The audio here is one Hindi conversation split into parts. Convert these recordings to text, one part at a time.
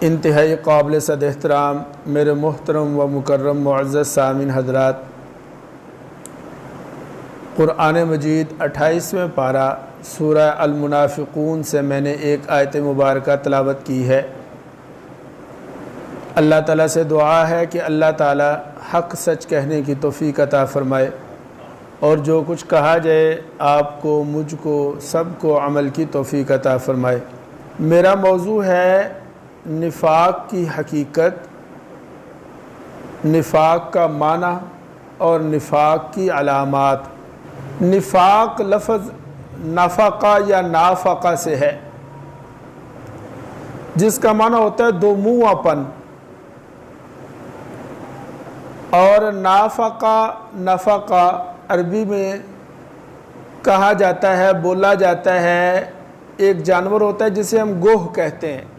इंतहाई काबिल सद एहतराम मेरे मोहतरम व मुकर्रम मुअज़्ज़ज़ सामीन हज़रात, क़ुरआन मजीद 28वें पारा सूरह अल-मुनाफ़िक़ून से मैंने एक आयत मुबारक तिलावत की है। अल्लाह ताला से दुआ है कि अल्लाह ताला हक़ सच कहने की तौफ़ीक़ अता फ़रमाए और जो कुछ कहा जाए आपको, मुझको, सबको अमल की तौफ़ीक़ अता फ़रमाए। मेरा मौजू है निफ़ाक़ की हकीकत, निफ़ाक़ का माना और निफ़ाक़ की अलामात। निफ़ाक़ लफ्ज़ नफ़क़ा या नाफ़क़ा से है, जिसका माना होता है दो मुँहपन, और नाफ़क़ा नफ़क़ा अरबी में कहा जाता है, बोला जाता है। एक जानवर होता है जिसे हम गोह कहते हैं।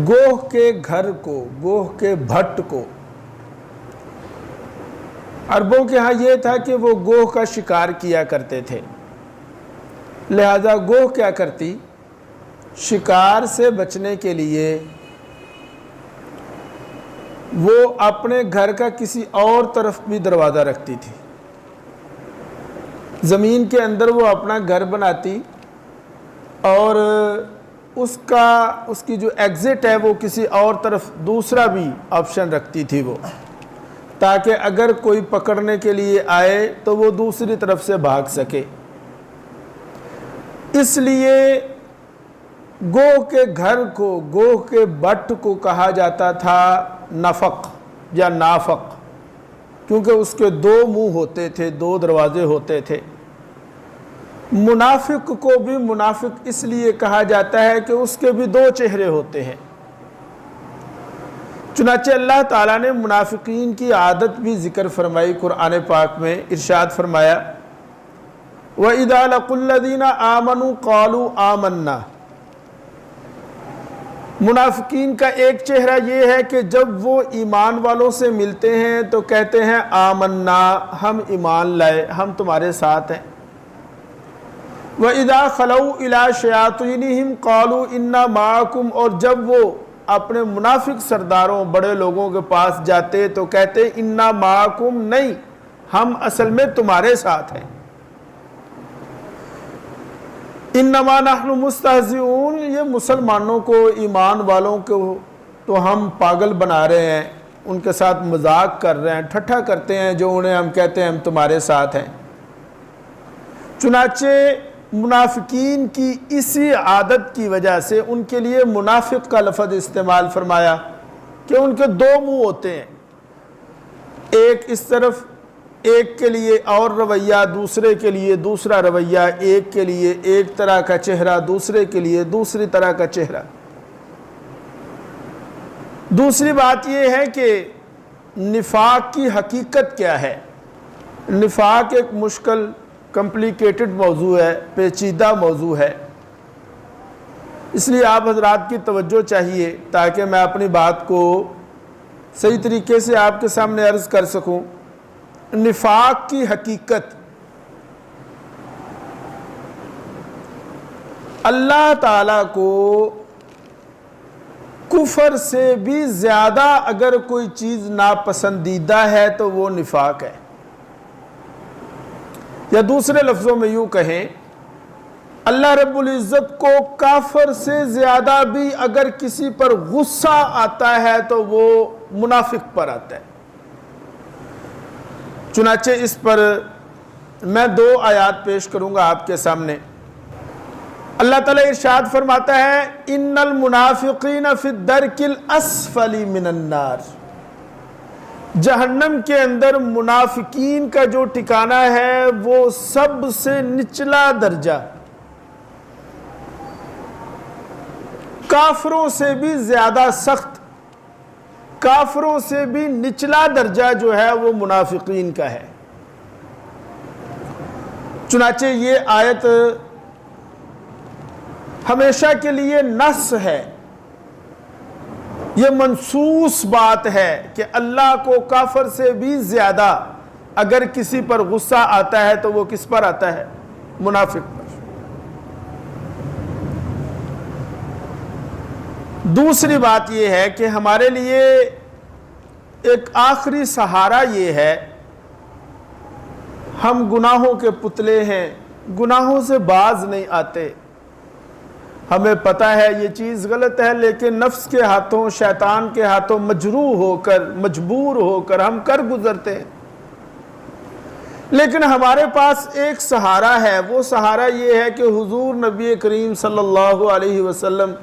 गोह के घर को, गोह के भट्ट को, अरबों के यहाँ ये था कि वो गोह का शिकार किया करते थे। लिहाजा गोह क्या करती, शिकार से बचने के लिए वो अपने घर का किसी और तरफ भी दरवाज़ा रखती थी। ज़मीन के अंदर वो अपना घर बनाती और उसकी जो एग्ज़िट है वो किसी और तरफ दूसरा भी ऑप्शन रखती थी वो, ताकि अगर कोई पकड़ने के लिए आए तो वो दूसरी तरफ से भाग सके। इसलिए गोह के घर को, गोह के भट्ट को कहा जाता था नफ़क़ या नाफ़क़, क्योंकि उसके दो मुंह होते थे, दो दरवाजे होते थे। मुनाफिक को भी मुनाफिक इसलिए कहा जाता है कि उसके भी दो चेहरे होते हैं। चुनाचे अल्लाह ताला ने मुनाफिकीन की आदत भी जिक्र फरमाई कुरान पाक में। इरशाद फरमाया, व इज़ा लक़ुल्लज़ीना आमनू क़ालू आमन्ना। मुनाफिकीन का एक चेहरा ये है कि जब वो ईमान वालों से मिलते हैं तो कहते हैं आमन्ना, हम ईमान लाए, हम तुम्हारे साथ हैं। व इज़ा खलऊ इला शयातीनिहिम क़ालू इन्ना माअकुम। और जब वो अपने मुनाफिक सरदारों, बड़े लोगों के पास जाते तो कहते इन्ना माअकुम, नहीं, हम असल में तुम्हारे साथ हैं। इन्नमा नहनु मुस्तहज़िऊन, ये मुसलमानों को, ईमान वालों को तो हम पागल बना रहे हैं, उनके साथ मजाक कर रहे हैं, ठट्ठा करते हैं जो उन्हें हम कहते हैं हम तुम्हारे साथ हैं। चुनाचे मुनाफिकीन की इसी आदत की वजह से उनके लिए मुनाफिक का लफ्ज़ इस्तेमाल फरमाया कि उनके दो मुंह होते हैं, एक इस तरफ, एक के लिए और रवैया, दूसरे के लिए दूसरा रवैया, एक के लिए एक तरह का चेहरा, दूसरे के लिए दूसरी तरह का चेहरा। दूसरी बात यह है कि निफाक की हकीकत क्या है। निफाक एक मुश्किल, कॉम्प्लिकेटेड मौजू है, पेचीदा मौजू है, इसलिए आप हजरात की तवज्जो चाहिए ताकि मैं अपनी बात को सही तरीके से आपके सामने अर्ज़ कर सकूं। निफाक की हकीकत, अल्लाह ताला को कुफर से भी ज़्यादा अगर कोई चीज़ नापसंदीदा है तो वो निफाक है। या दूसरे लफ्ज़ों में यूँ कहें, अल्लाह रब्बुल इज़्ज़त को काफिर से ज़्यादा भी अगर किसी पर गुस्सा आता है तो वो मुनाफिक पर आता है। चुनाचे इस पर मैं दो आयात पेश करूंगा आपके सामने। अल्लाह ताला इरशाद फरमाता है, इन्नल मुनाफिकीन फी दरकिल अस्फली मिनन नार। जहन्नम के अंदर मुनाफिकीन का जो ठिकाना है वो सबसे निचला दर्जा, काफिरों से भी ज्यादा सख्त, काफिरों से भी निचला दर्जा जो है वो मुनाफिकीन का है। चुनाचे ये आयत हमेशा के लिए नस है, ये मनसूस बात है कि अल्लाह को काफिर से भी ज्यादा अगर किसी पर गुस्सा आता है तो वो किस पर आता है? मुनाफिक पर। दूसरी बात यह है कि हमारे लिए एक आखिरी सहारा ये है, हम गुनाहों के पुतले हैं, गुनाहों से बाज नहीं आते। हमें पता है ये चीज़ गलत है, लेकिन नफ्स के हाथों, शैतान के हाथों मजरूह होकर, मजबूर होकर हम कर गुजरते हैं। लेकिन हमारे पास एक सहारा है, वो सहारा ये है कि हुजूर नबी करीम सल्लल्लाहु अलैहि वसल्लम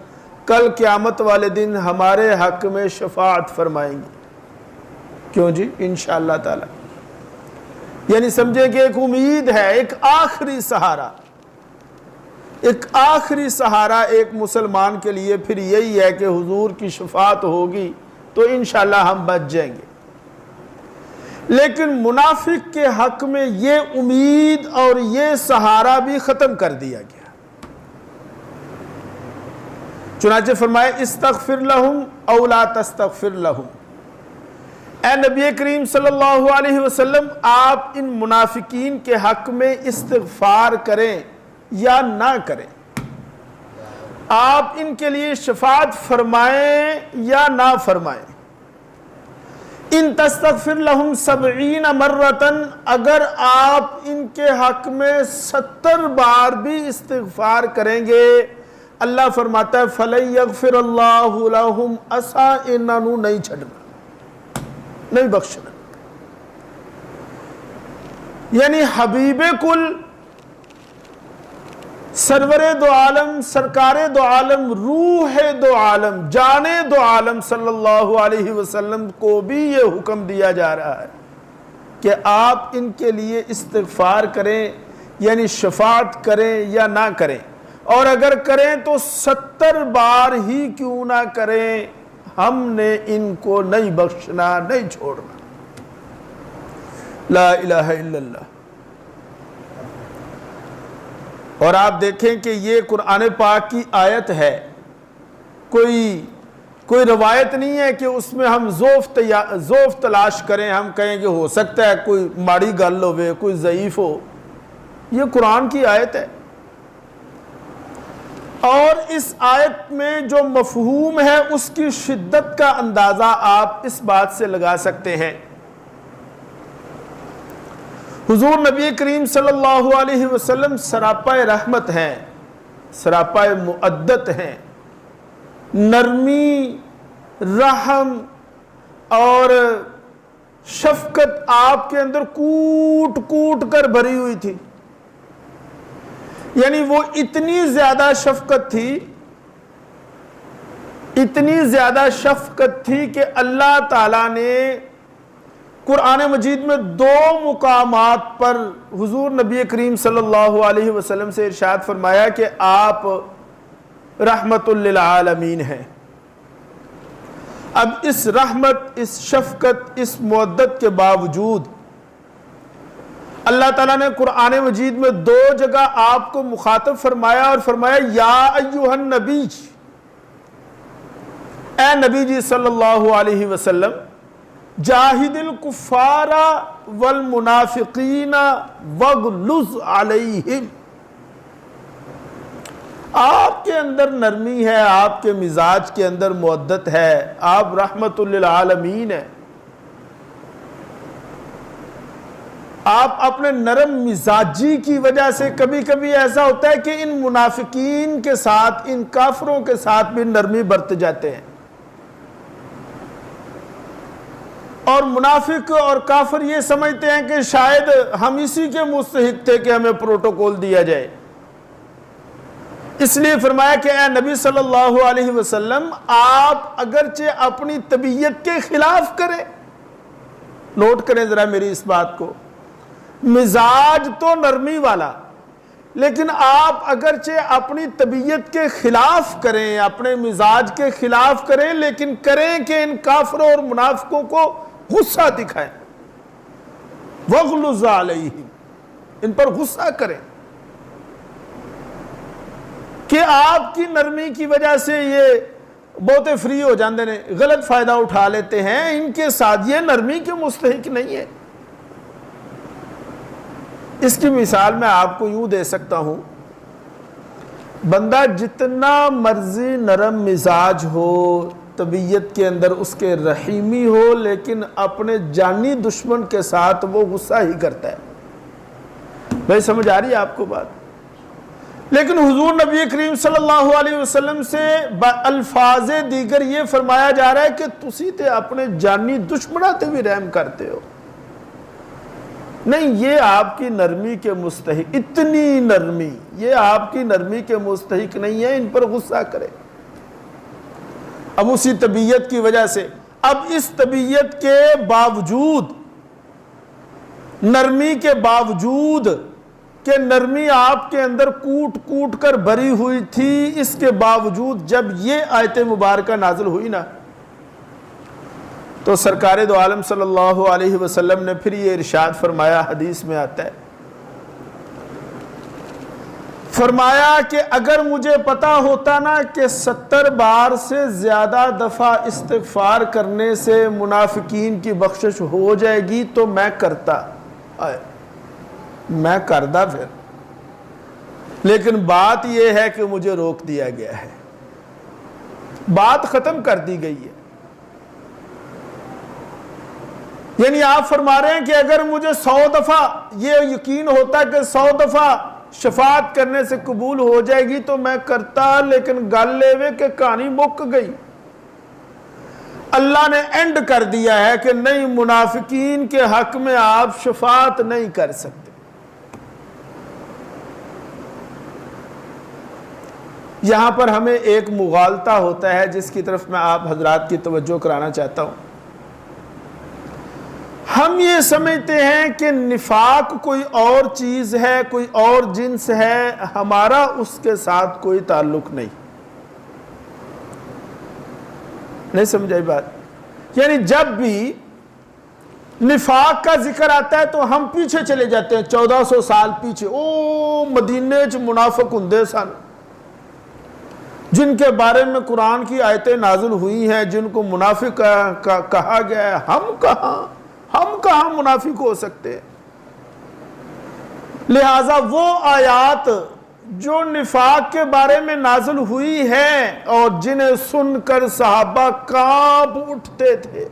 कल क़यामत वाले दिन हमारे हक में शफाअत फरमाएंगे। क्यों जी? इंशाअल्लाह ताला। यानी समझे कि एक उम्मीद है, एक आखिरी सहारा, एक आखिरी सहारा एक मुसलमान के लिए फिर यही है कि हुजूर की शफाअत होगी तो इंशाअल्लाह हम बच जाएंगे। लेकिन मुनाफिक के हक में ये उम्मीद और ये सहारा भी खत्म कर दिया गया। चुनाचे फरमाए इस्तगफिर लहुम औ ला तस्तगफिर लहुम, ए नबी करीम सल्लल्लाहु अलैहि वसल्लम, आप इन मुनाफिकीन के हक में इस्तिगफार करें या ना करें, आप इनके लिए शफाअत फरमाएं या ना फरमाएं। इन तस्तगफिर लहुम 70 मर्रतन, अगर आप इनके हक में 70 बार भी इस्तिगफार करेंगे, अल्लाह फरमाता है फलन यगफिरल्लाहु लहुम, असा इन्होंने नहीं छड़ना, नहीं बख्शना। यानी हबीबे कुल, सरवरे दो आलम, सरकारे दो आलम, रूह दो आलम, जाने दो आलम सल्लल्लाहु अलैहि वसल्लम को भी ये हुक्म दिया जा रहा है कि आप इनके लिए इस्तिगफार करें, यानी शफाअत करें या ना करें, और अगर करें तो 70 बार ही क्यों ना करें, हमने इनको नहीं बख्शना, नहीं छोड़ना। ला इलाहा इल्लल्लाह। और आप देखें कि ये कुरान पाक की आयत है, कोई रवायत नहीं है कि उसमें हम ज़ोफ़ तलाश करें, हम कहें कि हो सकता है कोई माड़ी गल होवे, कोई ज़ईफ़ हो। ये कुरान की आयत है, और इस आयत में जो मफ़हूम है उसकी शिद्दत का अंदाज़ा आप इस बात से लगा सकते हैं। हुजूर नबी करीम सल्लल्लाहु अलैहि वसल्लम सरापाए रहमत हैं, सरापाए मुअद्दत हैं, नरमी, रहम और शफकत आपके अंदर कूट कूट कर भरी हुई थी। यानी वो इतनी ज्यादा शफकत थी, इतनी ज्यादा शफकत थी कि अल्लाह ताला ने कुरान मजीद में 2 मुकामात पर हुजूर नबी करीम सल्लल्लाहु अलैहि वसल्लम से इरशाद फरमाया कि आप रहमतुल लिल आलमीन हैं। अब इस रहमत, इस शफकत, इस मुअद्दत के बावजूद अल्लाह ताला ने कुरान मजीद में 2 जगह आपको मुखातब फरमाया और फरमाया या अय्युहन नबी, ए नबी जी सल्लल्लाहु अलैहि वसल्लम, जाहिदिल कुफ्फारा वल मुनाफिकीना वगलुज अलैहिम। आपके अंदर नरमी है, आपके मिजाज के अंदर मुअद्दत है, आप रहमतुल लिल आलमीन है। आप अपने नरम मिजाजी की वजह से, कभी कभी ऐसा होता है कि इन मुनाफिकीन के साथ, इन काफरों के साथ भी नरमी बरत जाते हैं, और मुनाफिक और काफिर ये समझते हैं कि शायद हम इसी के मुस्तहिक थे कि हमें प्रोटोकॉल दिया जाए। इसलिए फरमाया कि ए नबी सल्लल्लाहु अलैहि वसल्लम, आप अगरचे अपनी तबीयत के खिलाफ करें, नोट करें जरा मेरी इस बात को, मिजाज तो नरमी वाला, लेकिन आप अगरचे अपनी तबीयत के खिलाफ करें, अपने मिजाज के खिलाफ करें, लेकिन करें कि इन काफिरों और मुनाफिकों को गुस्सा दिखाएं, वगलुज़ अलैहिम, इन पर गुस्सा करें कि आपकी नरमी की वजह से ये बहुते फ्री हो जाते हैं, गलत फायदा उठा लेते हैं, इनके साथ ये नरमी के मुस्तहिक नहीं है। इसकी मिसाल मैं आपको यूं दे सकता हूं, बंदा जितना मर्जी नरम मिजाज हो, तबीयत के अंदर उसके रहीमी हो, लेकिन अपने जानी दुश्मन के साथ वो गुस्सा ही करता है। भाई समझ आ रही है आपको बात? लेकिन हुजूर नबी करीम सल्लल्लाहु अलैहि वसल्लम से अल्फाजे दीगर ये फरमाया जा रहा है कि तुसी ते अपने जानी दुश्मना ते भी रहम करते हो। नहीं, ये आपकी नरमी के मुस्तहिक, इतनी नरमी ये आपकी नरमी के मुस्तहिक नहीं है, इन पर गुस्सा करे। अब उसी तबीयत की वजह से, अब इस तबीयत के बावजूद, नरमी के बावजूद कि नरमी आपके अंदर कूट कूट कर भरी हुई थी, इसके बावजूद जब ये आयत मुबारक नाजिल हुई ना, तो सरकार दो आलम सल्लल्लाहु अलैहि वसल्लम ने फिर ये इरशाद फरमाया, हदीस में आता है, फरमाया कि अगर मुझे पता होता ना कि 70 बार से ज्यादा दफा इस्तिगफार करने से मुनाफिकीन की बख्शिश हो जाएगी तो मैं करता, मैं करदा फिर। लेकिन बात यह है कि मुझे रोक दिया गया है, बात खत्म कर दी गई है। यानी आप फरमा रहे हैं कि अगर मुझे 100 दफा ये यकीन होता कि 100 दफा शफात करने से कबूल हो जाएगी तो मैं करता, लेकिन गल लेवे के कहानी मुक गई। अल्लाह ने एंड कर दिया है कि नहीं, मुनाफिकीन के हक में आप शफात नहीं कर सकते। यहां पर हमें एक मुगालता होता है जिसकी तरफ मैं आप हजरात की तवज्जो कराना चाहता हूं। हम ये समझते हैं कि निफाक कोई और चीज है, कोई और जिन्स है, हमारा उसके साथ कोई ताल्लुक नहीं समझाई बात? यानी जब भी निफाक का जिक्र आता है तो हम पीछे चले जाते हैं, 1400 साल पीछे। ओ मदीने च मुनाफिक हुंदे सन, जिनके बारे में कुरान की आयतें नाजुल हुई हैं, जिनको मुनाफिक कहा गया है। हम कहां मुनाफिक हो सकते हैं? लिहाजा वो आयात जो निफाक के बारे में नाजुल हुई है और जिन्हें सुनकर सहाबा कांप उठते थे,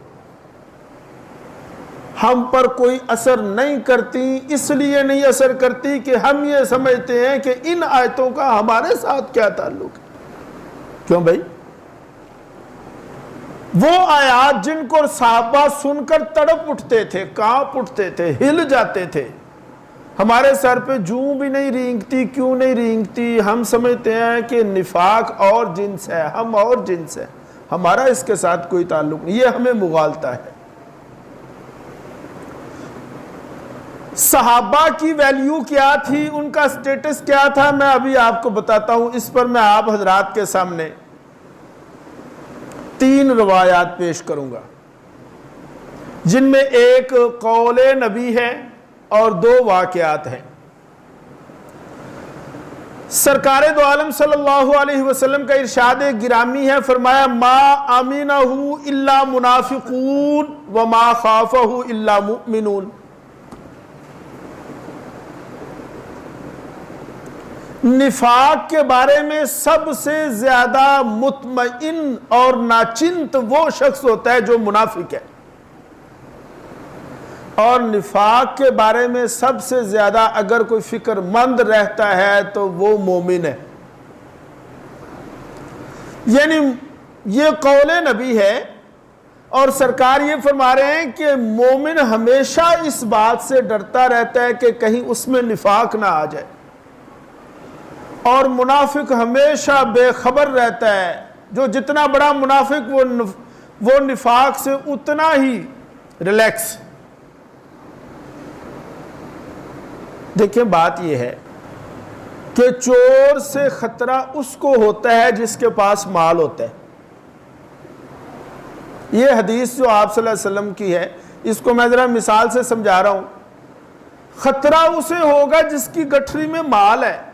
हम पर कोई असर नहीं करती। इसलिए नहीं असर करती कि हम ये समझते हैं कि इन आयतों का हमारे साथ क्या ताल्लुक है। क्यों भाई? वो आयात जिनको सहाबा सुनकर तड़प उठते थे, कांप उठते थे, हिल जाते थे, हमारे सर पे जूं भी नहीं रेंगती। क्यों नहीं रेंगती? हम समझते हैं कि निफाक और जिन्स है, हम और जिन्स है, हमारा इसके साथ कोई ताल्लुक नहीं। ये हमें मुगालता है। सहाबा की वैल्यू क्या थी, उनका स्टेटस क्या था, मैं अभी आपको बताता हूं। इस पर मैं आप हजरात के सामने 3 रवायात पेश करूंगा, जिनमें एक कौले नबी है और 2 वाकयात हैं। सरकार दो आलम सल्लल्लाहु अलैहि वसल्लम का इरशाद गिरामी है, फरमाया मा अमीनहु इल्ला मुनाफिकून व मा खाफहु इल्ला मुमिनून। निफाक के बारे में सबसे ज्यादा मुतमइन और नाचिंत वो शख्स होता है जो मुनाफिक है, और निफाक के बारे में सबसे ज्यादा अगर कोई फिक्रमंद रहता है तो वो मोमिन है। यानी ये कौले नबी है और सरकार ये फरमा रहे हैं कि मोमिन हमेशा इस बात से डरता रहता है कि कहीं उसमें निफाक ना आ जाए, और मुनाफिक हमेशा बेखबर रहता है। जो जितना बड़ा मुनाफिक वो निफाक से उतना ही रिलैक्स। देखिए बात यह है कि चोर से खतरा उसको होता है जिसके पास माल होता है। यह हदीस जो आप सल्लल्लाहु अलैहि वसल्लम की है, इसको मैं जरा मिसाल से समझा रहा हूं। खतरा उसे होगा जिसकी गठरी में माल है,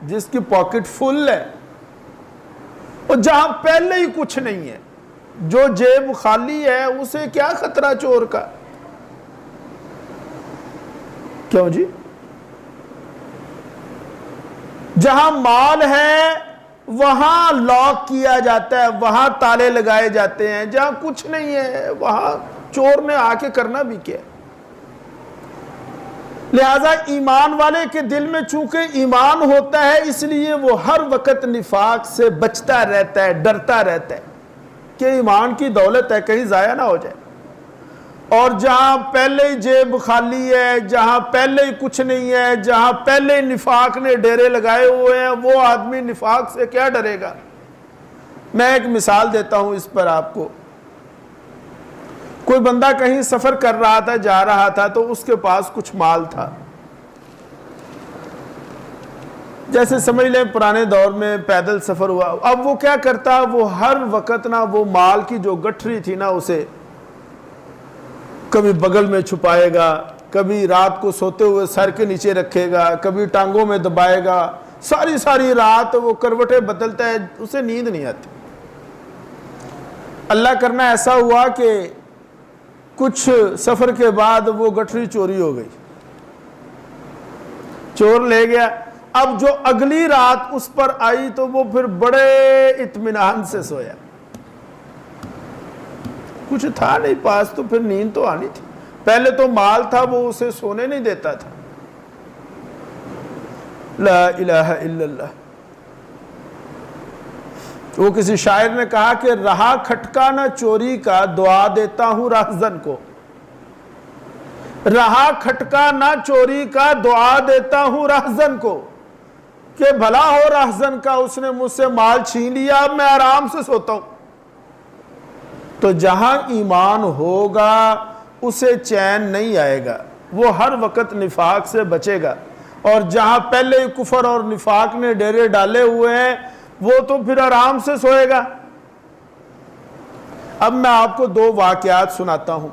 जिसकी पॉकेट फुल है, और जहां पहले ही कुछ नहीं है, जो जेब खाली है, उसे क्या खतरा चोर का? क्यों जी? जहां माल है वहां लॉक किया जाता है, वहां ताले लगाए जाते हैं। जहां कुछ नहीं है वहां चोर ने आके करना भी क्या। लिहाजा ईमान वाले के दिल में चूंकि ईमान होता है, इसलिए वो हर वक्त निफाक से बचता रहता है, डरता रहता है कि ईमान की दौलत है कहीं जाया ना हो जाए। और जहां पहले ही जेब खाली है, जहां पहले ही कुछ नहीं है, जहां पहले ही निफाक ने डेरे लगाए हुए हैं, वो आदमी निफाक से क्या डरेगा। मैं एक मिसाल देता हूं इस पर आपको। कोई बंदा कहीं सफर कर रहा था, जा रहा था, तो उसके पास कुछ माल था। जैसे समझ लें पुराने दौर में पैदल सफर हुआ। अब वो क्या करता, वो हर वक्त ना वो माल की जो गठरी थी ना उसे कभी बगल में छुपाएगा, कभी रात को सोते हुए सर के नीचे रखेगा, कभी टांगों में दबाएगा। सारी रात वो करवटें बदलता है, उसे नींद नहीं आती। अल्लाह करना ऐसा हुआ कि कुछ सफर के बाद वो गठरी चोरी हो गई, चोर ले गया। अब जो अगली रात उस पर आई तो वो फिर बड़े इत्मीनान से सोया। कुछ था नहीं पास तो फिर नींद तो आनी थी। पहले तो माल था वो उसे सोने नहीं देता था। ला इलाहा इल्लल्लाह। वो किसी शायर ने कहा कि रहा खटका ना चोरी का, दुआ देता हूं राहजन को। रहा खटका ना चोरी का, दुआ देता हूं राहजन को कि भला हो राहजन का, उसने मुझसे माल छीन लिया, अब मैं आराम से सोता हूं। तो जहां ईमान होगा उसे चैन नहीं आएगा, वो हर वक्त निफाक से बचेगा। और जहां पहले कुफर और निफाक ने डेरे डाले हुए हैं वो तो फिर आराम से सोएगा। अब मैं आपको दो वाकयात सुनाता हूं।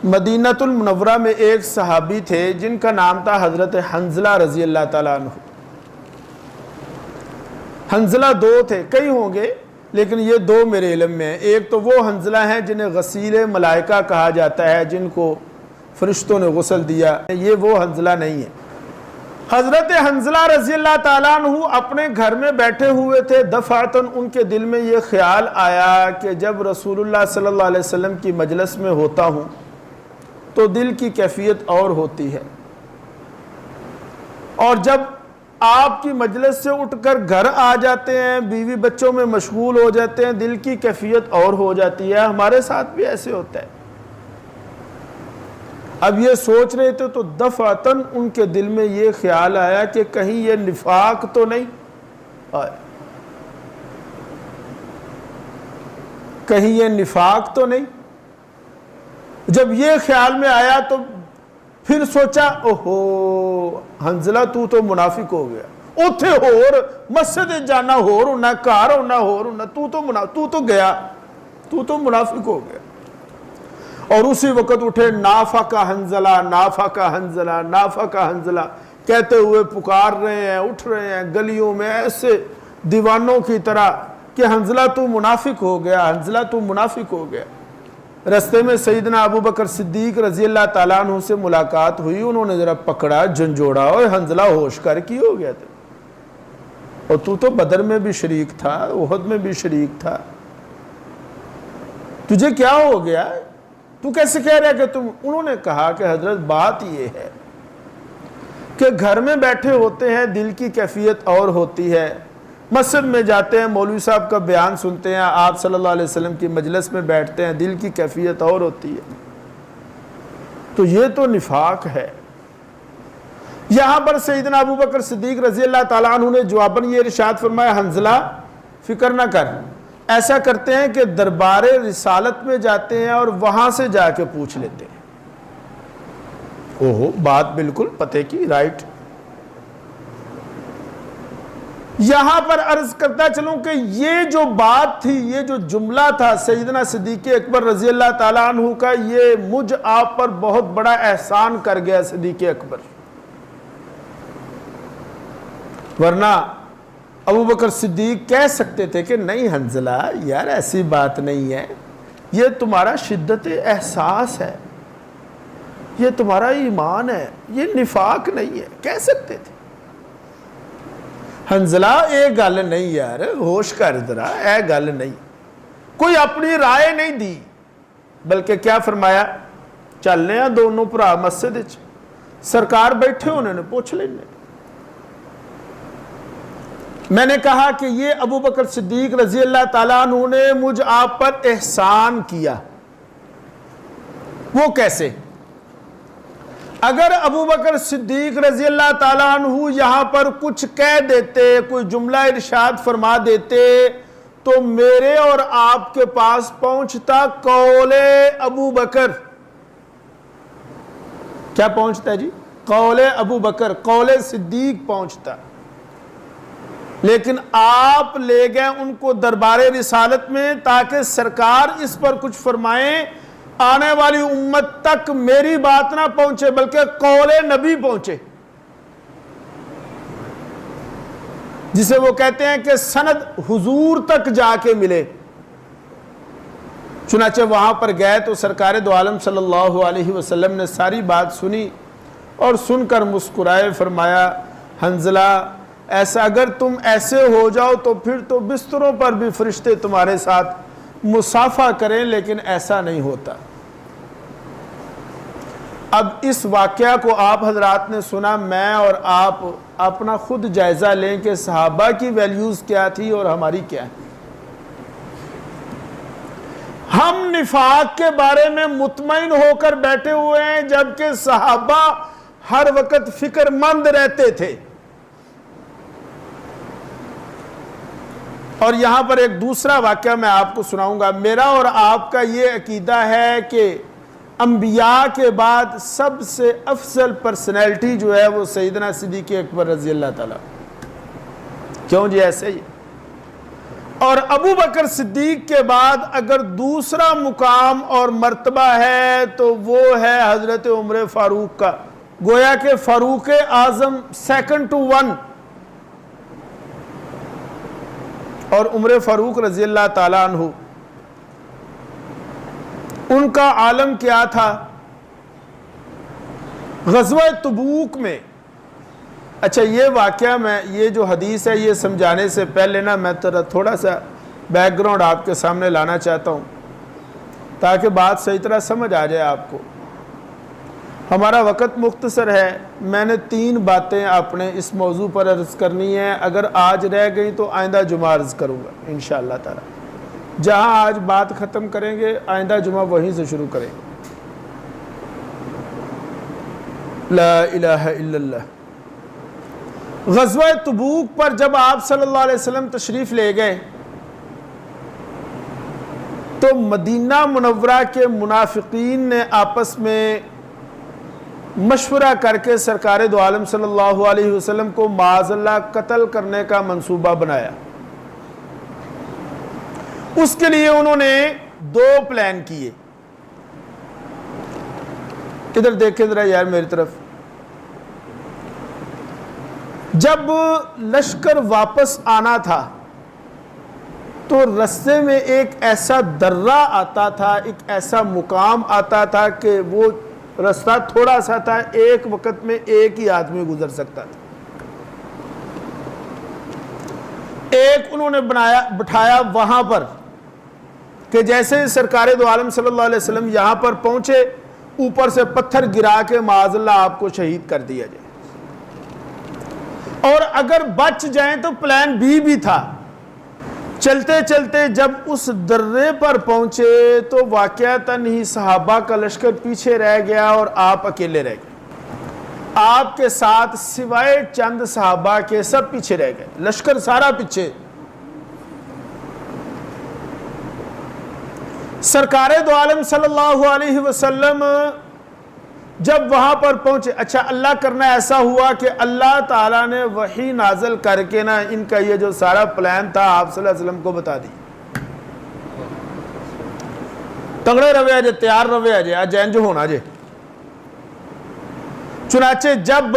मदीनतुल मुनव्वरा में एक सहाबी थे जिनका नाम था हजरत हंजला रजी अल्लाह ताला अन्हु। हंजला दो थे, कई होंगे लेकिन ये दो मेरे इल्म में है। एक तो वो हंजला हैं जिन्हें गसील मलाइका कहा जाता है, जिनको फरिश्तों ने गुस्ल दिया, ये वो हंजला नहीं है। हजरत हंजला रज़ी अल्लाह ताला अन्हु अपने घर में बैठे हुए थे। दफ़ातन उनके दिल में ये ख्याल आया कि जब रसूलुल्लाह सल्लल्लाहु अलैहि वसल्लम की मजलिस में होता हूँ तो दिल की कैफियत और होती है, और जब आपकी मजलिस से उठकर घर आ जाते हैं, बीवी बच्चों में मशगूल हो जाते हैं, दिल की कैफियत और हो जाती है। हमारे साथ भी ऐसे होता है। अब ये सोच रहे थे तो दफ़ातन उनके दिल में ये ख्याल आया कि कहीं ये निफाक तो नहीं, कहीं ये निफाक तो नहीं। जब ये ख्याल में आया तो फिर सोचा, ओहो हंजला तू तो मुनाफिक हो गया। उथे होर मस्जिद जाना होर होना, घर होना होर होना, तू तो गया, तू तो मुनाफिक हो गया। और उसी वक्त उठे, नाफा का हंजला, नाफा का हंजला, नाफा का हंजला कहते हुए पुकार रहे हैं, उठ रहे हैं गलियों में ऐसे दीवानों की तरह कि हंजला तू मुनाफिक हो गया, हंजला तू मुनाफिक हो गया। रास्ते में सईदना अबू बकर सिद्दीक रजी अल्लाह ताला अन्हु से मुलाकात हुई। उन्होंने जरा पकड़ा, झंझोड़ा, और हंजला होश कर की हो गया था, और तू तो बदर में भी शरीक था, उहद में भी शरीक था, तुझे क्या हो गया, तू कैसे कह रहा है कि तुम। उन्होंने कहा कि हजरत बात यह है कि घर में बैठे होते हैं, दिल की कैफियत और होती है। मस्जिद में जाते हैं, मौलवी साहब का बयान सुनते हैं, आप सल्लल्लाहु अलैहि वसल्लम की मजलिस में बैठते हैं, दिल की कैफियत और होती है। तो ये तो निफाक है। यहां पर सईदना अबू बकर सिद्दीक रजी अल्लाह ताला अन्हु ने जवाबन ये इरशाद फरमाया, हंजला फिक्र ना कर, ऐसा करते हैं कि दरबारे रिसालत में जाते हैं और वहां से जाके पूछ लेते हैं। ओहो, बात बिल्कुल पते की, राइट। यहां पर अर्ज करता चलूं कि ये जो बात थी, ये जो जुमला था सैयदना सिद्दीक़ अकबर रजी अल्लाह ताला अन्हु का, ये मुझ आप पर बहुत बड़ा एहसान कर गया सिद्दीक़ अकबर। वरना अबू बकर सिद्दीक कह सकते थे कि नहीं हंजला यार ऐसी बात नहीं है, ये तुम्हारा शिद्दत एहसास है, ये तुम्हारा ईमान है, ये निफाक नहीं है, कह सकते थे। हंजला ये गल नहीं यार, होश कर जरा, यह गल नहीं। कोई अपनी राय नहीं दी, बल्कि क्या फरमाया, चलने आ दोनों भरा मस्जिद विच, सरकार बैठे उन्होंने पूछ लेने। मैंने कहा कि ये अबू बकर सिद्दीक रजी अल्लाह ताला अन्हु ने मुझ आप पर एहसान किया। वो कैसे? अगर अबू बकर सिद्दीक रजी अल्लाह ताला अन्हु यहां पर कुछ कह देते, कोई जुमला इरशाद फरमा देते, तो मेरे और आपके पास पहुंचता कौले अबू बकर। क्या पहुंचता है जी? कौले अबू बकर, कौले सिद्दीक पहुंचता। लेकिन आप ले गए उनको दरबारे रिसालत में ताकि सरकार इस पर कुछ फरमाएं, आने वाली उम्मत तक मेरी बात ना पहुंचे बल्कि कौले नबी पहुंचे, जिसे वो कहते हैं कि सनद हुजूर तक जाके मिले। चुनाचे वहां पर गए तो सरकार दो आलम सल्लल्लाहु अलैहि वसल्लम ने सारी बात सुनी और सुनकर मुस्कुराए, फरमाया, हंजला ऐसा अगर तुम ऐसे हो जाओ तो फिर तो बिस्तरों पर भी फरिश्ते तुम्हारे साथ मुसाफा करें, लेकिन ऐसा नहीं होता। अब इस वाकया को आप हजरात ने सुना, मैं और आप अपना खुद जायजा लें कि सहाबा की वैल्यूज क्या थी और हमारी क्या है। हम निफाक के बारे में मुतमईन होकर बैठे हुए हैं, जबकि सहाबा हर वक्त फिक्रमंद रहते थे। और यहां पर एक दूसरा वाकया मैं आपको सुनाऊंगा। मेरा और आपका ये अकीदा है कि अंबिया के बाद सबसे अफजल पर्सनैलिटी जो है वो सैयदना सिद्दीक़ अकबर रजी अल्लाह ताला। क्यों जी? ऐसे ही। और अबू बकर सिद्दीक के बाद अगर दूसरा मुकाम और मर्तबा है तो वो है हजरत उमर फारूक का। गोया के फारूक आजम सेकंड टू वन। और उमर फारूक रजी अल्लाह ताला अन्हु, उनका आलम क्या था? ग़ज़वा तबूक में। अच्छा, ये वाक़या मैं, ये जो हदीस है, ये समझाने से पहले ना मैं थोड़ा सा बैकग्राउंड आपके सामने लाना चाहता हूँ ताकि बात सही तरह समझ आ जाए आपको। हमारा वक़्त मुख्तसर है, मैंने 3 बातें आपने इस मौजू पर अर्ज़ करनी है। अगर आज रह गई तो आइंदा जुमा अर्ज़ करूँगा इंशाअल्लाह ताला। जहाँ आज बात ख़त्म करेंगे आइंदा जुमा वहीं से शुरू करेंगे। ला इलाहा इल्लल्लाह। ग़ज़वा तबूक पर जब आप सल्लल्लाहु अलैहि वसल्लम तशरीफ़ ले गए तो मदीना मुनव्वरा के मुनाफिकीन ने आपस में मशवरा करके सरकार दो आलम सल्लल्लाहु अलैहि वसल्लम को माज़अल्लाह कत्ल करने का मंसूबा बनाया। उसके लिए उन्होंने 2 प्लान किए। इधर देखें जरा यार मेरी तरफ। जब लश्कर वापस आना था तो रास्ते में एक ऐसा दर्रा आता था, एक ऐसा मुकाम आता था कि वो रास्ता थोड़ा सा था, एक वक्त में एक ही आदमी गुजर सकता था। एक उन्होंने बिठाया वहां पर कि जैसे सरकार दो आलम सल्लल्लाहु अलैहि वसल्लम यहां पर पहुंचे, ऊपर से पत्थर गिरा के माज़अल्लाह आपको शहीद कर दिया जाए। और अगर बच जाए तो प्लान बी भी था। चलते चलते जब उस दर्रे पर पहुंचे तो वाकयातन ही सहाबा का लश्कर पीछे रह गया और आप अकेले रह गए। आपके साथ सिवाय चंद सहाबा के सब पीछे रह गए, लश्कर सारा पीछे। सरकारे दो आलम सल्लल्लाहु अलैहि वसल्लम जब वहां पर पहुंचे, अच्छा अल्लाह करना ऐसा हुआ कि अल्लाह ताला ने वही नाजल करके ना इनका ये जो सारा प्लान था आप सल्लल्लाहु अलैहि वसल्लम को बता दी। तगड़े रवे अजे, तैयार रवे अजे, आज इंज होना जे। चुनाचे जब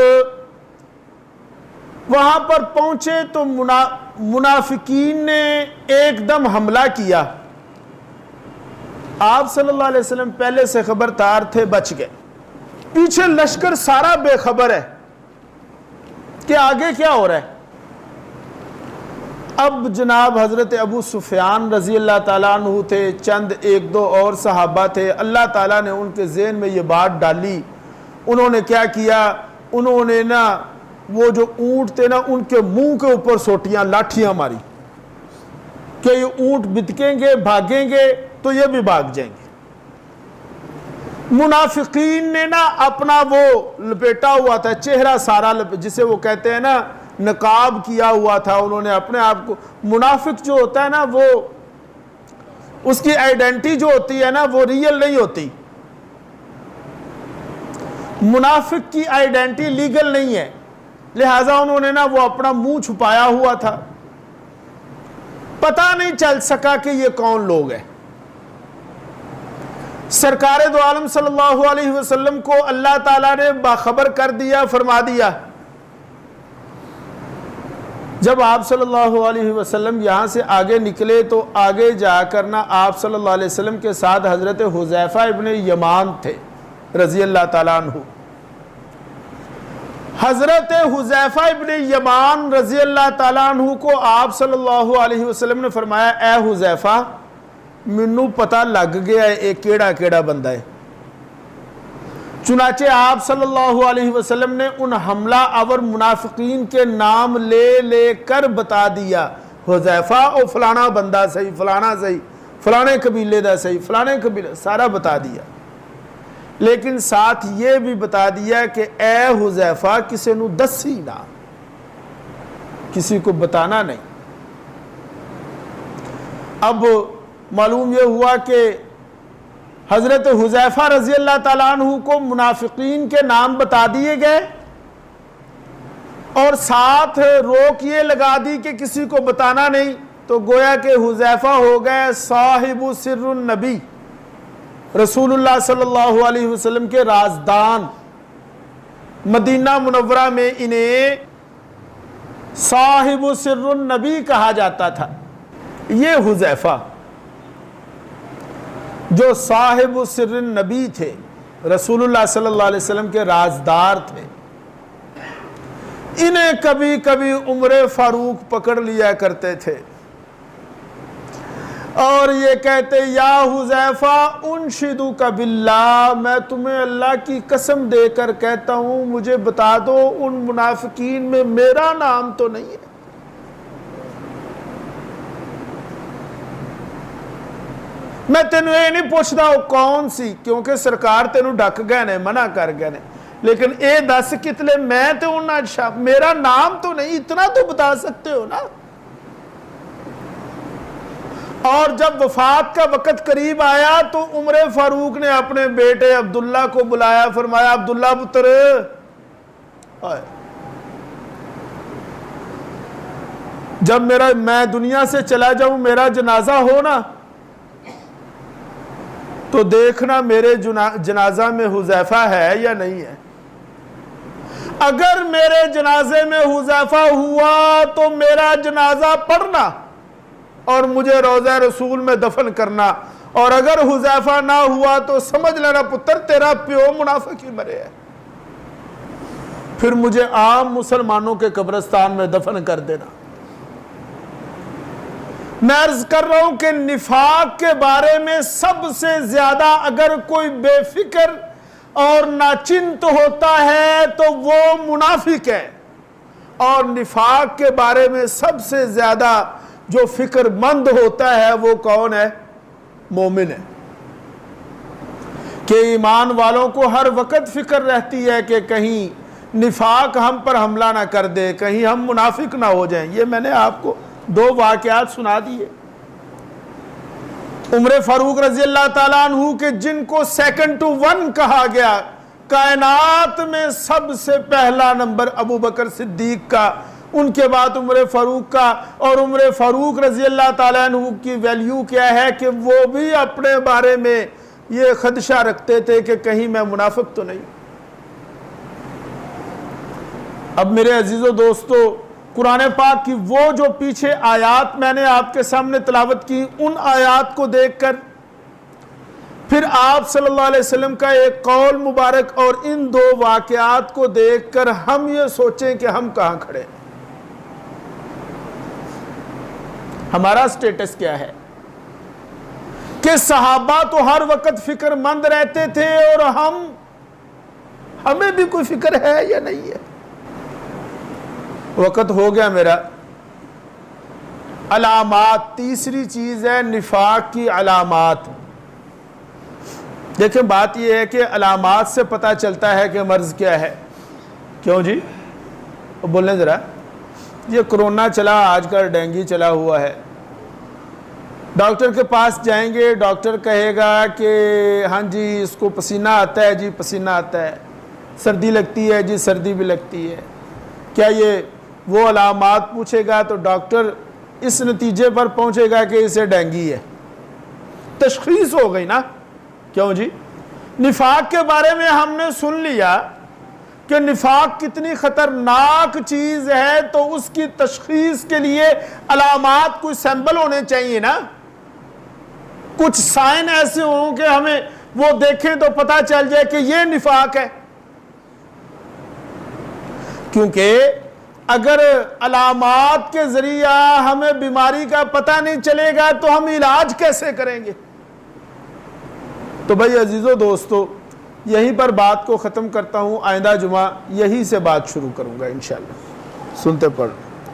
वहां पर पहुंचे तो मुनाफिकीन ने एकदम हमला किया। आप सल्लल्लाहु अलैहि वसल्लम पहले से खबरदार थे, बच गए। पीछे लश्कर सारा बेखबर है कि आगे क्या हो रहा है। अब जनाब हज़रत अबू सुफियान रज़ी अल्लाह ताला अन्हु थे, चंद एक दो और सहाबा थे, अल्लाह ताला ने उनके ज़हन में ये बात डाली। उन्होंने क्या किया, उन्होंने ना वो जो ऊँट थे ना उनके मुंह के ऊपर सोटियां लाठियां मारी कि ये ऊँट बितकेंगे, भागेंगे तो ये भी भाग जाएंगे। मुनाफिकीन ने ना अपना वो लपेटा हुआ था चेहरा सारा, जिसे वो कहते हैं ना नकाब किया हुआ था, उन्होंने अपने आप को, मुनाफिक जो होता है ना वो उसकी आइडेंटिटी जो होती है ना वो रियल नहीं होती। मुनाफिक की आइडेंटिटी लीगल नहीं है, लिहाजा उन्होंने ना वो अपना मुंह छुपाया हुआ था, पता नहीं चल सका कि ये कौन लोग हैं। सरकार दो आलम सल्लल्लाहु अलैहि वसल्लम को अल्लाह ताला ने बाखबर कर दिया, फरमा दिया। जब आप सल्लल्लाहु अलैहि वसल्लम यहाँ से आगे निकले तो आगे जाकर ना आप सल्लल्लाहु अलैहि वसल्लम के साथ हज़रत हुज़ैफा इब्ने यमान थे रज़ी अल्लाह ताला अन्हु। हज़रत हुज़ैफा इब्ने यमान रज़ी अल्लाह ताला अन्हु को आप सल्लल्लाहु अलैहि वसल्लम ने फरमाया, ए हुज़ैफा मैनू पता लग गया है ये केड़ा केड़ा बंदा है। चुनाचे आप सल्लल्लाहु अलैहि वसल्लम ने उन हमला आवर मुनाफिकीन के नाम ले ले कर बता दिया, हुज़ैफा ओ फलाना बंदा सही, फलाना सही, फलाने कबीले दा सही, फलाने कबीले, सारा बता दिया। लेकिन साथ ये भी बता दिया कि ए हुज़ैफा किसी नू दसी ना, किसी को बताना नहीं। अब मालूम ये हुआ कि हज़रत हुज़ैफा रज़ी अल्लाह ताला अन्हु को मुनाफिकीन के नाम बता दिए गए और साथ रोक ये लगा दी कि किसी को बताना नहीं। तो गोया कि हुज़ैफा हो गए साहिबु सिर्रुन नबी, रसूलुल्लाह सल्लल्लाहु अलैहि वसल्लम के राजदान। मदीना मुनव्वरा में इन्हें साहिबु सिर्रुन नबी कहा जाता था। ये हुज़ैफा जो साहिबु सिर्रुन नबी थे, रसूलुल्लाह सल्लल्लाहु अलैहि वसल्लम के राजदार थे, इन्हें कभी कभी उम्र फारूक पकड़ लिया करते थे और ये कहते, या हुज़ैफा उनशिदु का बिल्लाह, मैं तुम्हें अल्लाह की कसम देकर कहता हूं मुझे बता दो उन मुनाफिकीन में मेरा नाम तो नहीं है। मैं तेनू ये नहीं पूछता वो कौन सी, क्योंकि सरकार तेनू ढक गए ने, मना कर गए ने, लेकिन ये दस कितले मैं तो उन्ना मेरा नाम तो नहीं, इतना तो बता सकते हो ना। और जब वफात का वक़्त करीब आया तो उमर फारूक ने अपने बेटे अब्दुल्ला को बुलाया, फरमाया अब्दुल्ला पुत्र, जब मैं दुनिया से चला जाऊं, मेरा जनाजा हो ना, तो देखना मेरे जनाजा में हुज़ैफा है या नहीं है। अगर मेरे जनाजे में हुज़ैफा हुआ तो मेरा जनाजा पढ़ना और मुझे रोज़ा रसूल में दफन करना, और अगर हुज़ैफा ना हुआ तो समझ लेना पुत्र तेरा प्यो मुनाफिक ही मरे है, फिर मुझे आम मुसलमानों के कब्रिस्तान में दफन कर देना। मैं अर्ज कर रहा हूं कि निफाक के बारे में सबसे ज्यादा अगर कोई बेफिक्र और नाचिंत होता है तो वो मुनाफिक है, और निफाक के बारे में सबसे ज्यादा जो फिक्रमंद होता है वो कौन है? मोमिन है। कि ईमान वालों को हर वक्त फिक्र रहती है कि कहीं निफाक हम पर हमला ना कर दे, कहीं हम मुनाफिक ना हो जाएं। ये मैंने आपको दो वाक़यात सुना दिए। उमर फारूक रज़ी अल्लाह ताला अन्हु के जिनको सेकंड टू वन कहा गया, कायनात में सबसे पहला नंबर अबू बकर सिद्दीक का, उनके बाद उमर फारूक का, और उमर फारूक रज़ी अल्लाह ताला अन्हु की वैल्यू क्या है कि वो भी अपने बारे में ये खदशा रखते थे कि कहीं मैं मुनाफिक तो नहीं। अब मेरे अजीज़ों दोस्तों, कुरान पाक की वो जो पीछे आयात मैंने आपके सामने तिलावत की, उन आयात को देखकर फिर आप सल्लल्लाहु अलैहि वसल्लम का एक कौल मुबारक और इन दो वाक़यात को देखकर हम ये सोचें कि हम कहाँ खड़े हैं। हमारा स्टेटस क्या है कि सहाबा तो हर वक्त फिक्रमंद रहते थे और हमें भी कोई फिक्र है या नहीं है। वक्त हो गया मेरा। अलामात, तीसरी चीज है निफाक की अलामात। देखिए बात यह है कि अलामात से पता चलता है कि मर्ज क्या है। क्यों जी, बोलें जरा। ये कोरोना चला, आजकल डेंगू चला हुआ है। डॉक्टर के पास जाएंगे, डॉक्टर कहेगा कि हाँ जी इसको पसीना आता है जी, पसीना आता है। सर्दी लगती है जी, सर्दी भी लगती है। क्या ये वो अलामात पूछेगा तो डॉक्टर इस नतीजे पर पहुंचेगा कि इसे डेंगू है। तशखीस हो गई ना। क्यों जी, निफाक के बारे में हमने सुन लिया कि निफाक कितनी खतरनाक चीज है, तो उसकी तशखीस के लिए अलामात कुछ सैंपल होने चाहिए ना, कुछ साइन ऐसे हों कि हमें वो देखें तो पता चल जाए कि ये निफाक है। क्योंकि अगर अलामात के जरिया हमें बीमारी का पता नहीं चलेगा तो हम इलाज कैसे करेंगे। तो भाई अजीजों दोस्तों, यहीं पर बात को ख़त्म करता हूँ। आइंदा जुमा यहीं से बात शुरू करूँगा इंशाअल्लाह। सुनते पढ़